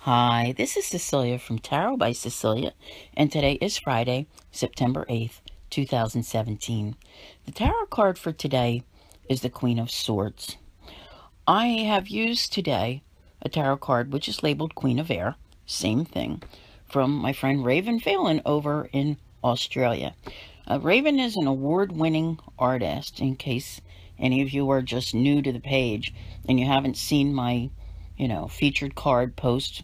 Hi, this is Cecilia from Tarot by Cecilia, and today is Friday, September 8th, 2017. The tarot card for today is the Queen of Swords. I have used today a tarot card which is labeled Queen of Air, same thing, from my friend Raven Phelan over in Australia. Raven is an award-winning artist, in case any of you are just new to the page and you haven't seen my featured card post,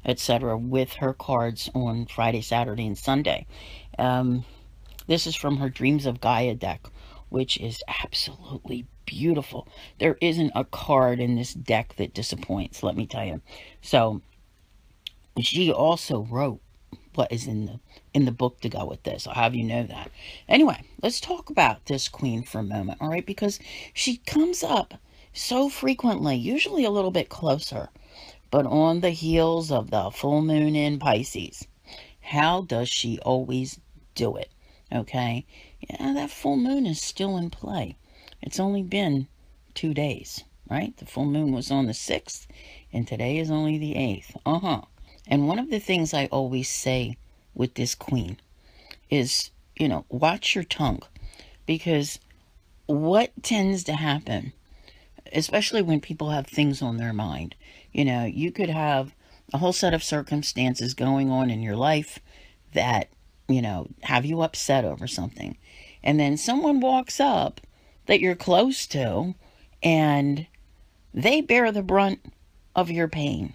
etc., with her cards on Friday, Saturday, and Sunday. This is from her Dreams of Gaia deck, which is absolutely beautiful. There isn't a card in this deck that disappoints, let me tell you. So, she also wrote what is in the book to go with this. I'll have you know that. Anyway, let's talk about this queen for a moment, all right? Because she comes up so frequently, usually a little bit closer, but on the heels of the full moon in Pisces. How does she always do it? Okay? Yeah, that full moon is still in play. It's only been 2 days, right? The full moon was on the 6th, and today is only the 8th. And one of the things I always say with this queen is, watch your tongue. Because what tends to happen, especially when people have things on their mind, you could have a whole set of circumstances going on in your life that, have you upset over something. And then someone walks up that you're close to and they bear the brunt of your pain.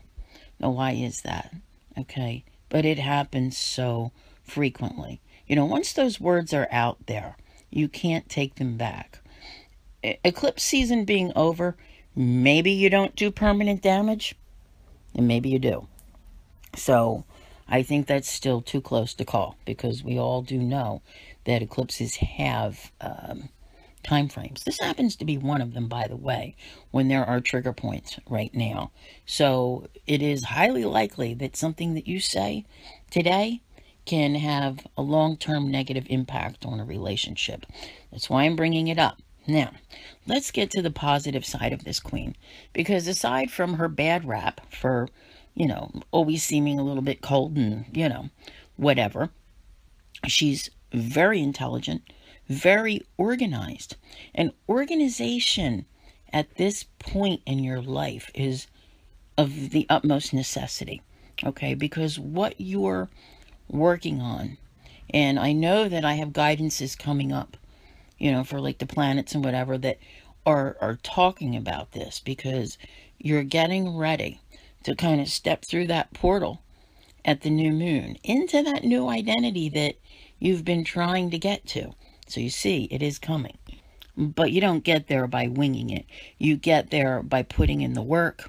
Now, why is that? Okay. But it happens so frequently. Once those words are out there, you can't take them back. Eclipse season being over, maybe you don't do permanent damage, and maybe you do. So I think that's still too close to call, because we all do know that eclipses have time frames. This happens to be one of them, by the way, when there are trigger points right now. So it is highly likely that something that you say today can have a long-term negative impact on a relationship. That's why I'm bringing it up. Now, let's get to the positive side of this queen, because aside from her bad rap for, always seeming a little bit cold and, whatever, she's very intelligent, very organized. And organization at this point in your life is of the utmost necessity, okay? Because what you're working on, and I know that I have guidances coming up, for like the planets and whatever that are talking about this, because you're getting ready to kind of step through that portal at the new moon into that new identity that you've been trying to get to. So you see, it is coming. But you don't get there by winging it. You get there by putting in the work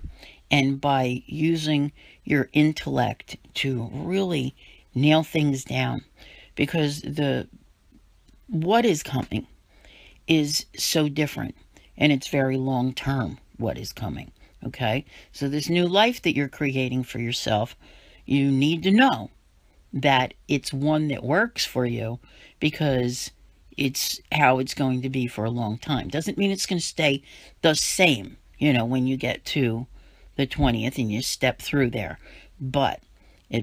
and by using your intellect to really nail things down. Because what is coming is so different, and it's very long term what is coming. Okay? So this new life that you're creating for yourself, you need to know that it's one that works for you, because it's how it's going to be for a long time. Doesn't mean it's going to stay the same, when you get to the 20th and you step through there. But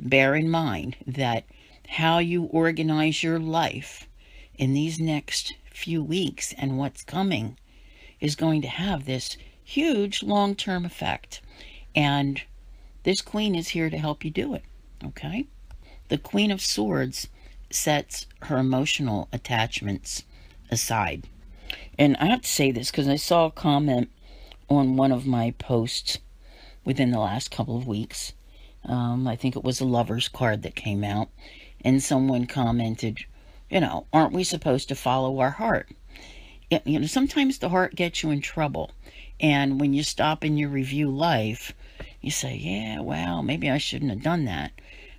bear in mind that how you organize your life in these next few weeks and what's coming is going to have this huge long-term effect. And this queen is here to help you do it, okay? The Queen of Swords sets her emotional attachments aside. And I have to say this because I saw a comment on one of my posts within the last couple of weeks. I think it was a Lover's card that came out, and someone commented, aren't we supposed to follow our heart? Sometimes the heart gets you in trouble. And when you stop and you review life, you say, yeah, well, maybe I shouldn't have done that.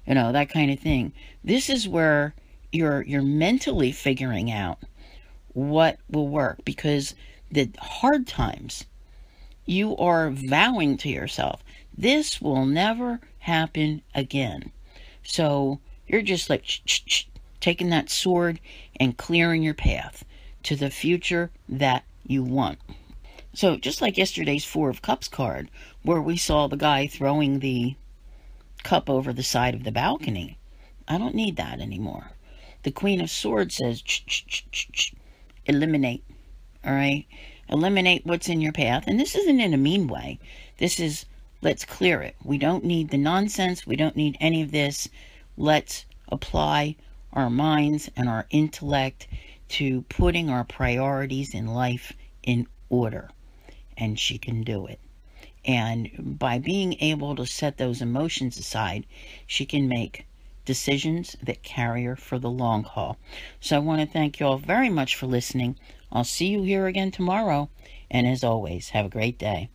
That kind of thing. This is where you're mentally figuring out what will work, because the hard times, you are vowing to yourself, this will never happen again. So you're just like taking that sword and clearing your path to the future that you want. So just like yesterday's Four of Cups card, where we saw the guy throwing the cup over the side of the balcony. I don't need that anymore. The Queen of Swords says, eliminate, all right? Eliminate what's in your path. And this isn't in a mean way. This is, let's clear it. We don't need the nonsense. We don't need any of this. Let's apply our minds and our intellect to putting our priorities in life in order. And she can do it. And by being able to set those emotions aside, she can make decisions that carry her for the long haul. So I want to thank you all very much for listening. I'll see you here again tomorrow. And as always, have a great day.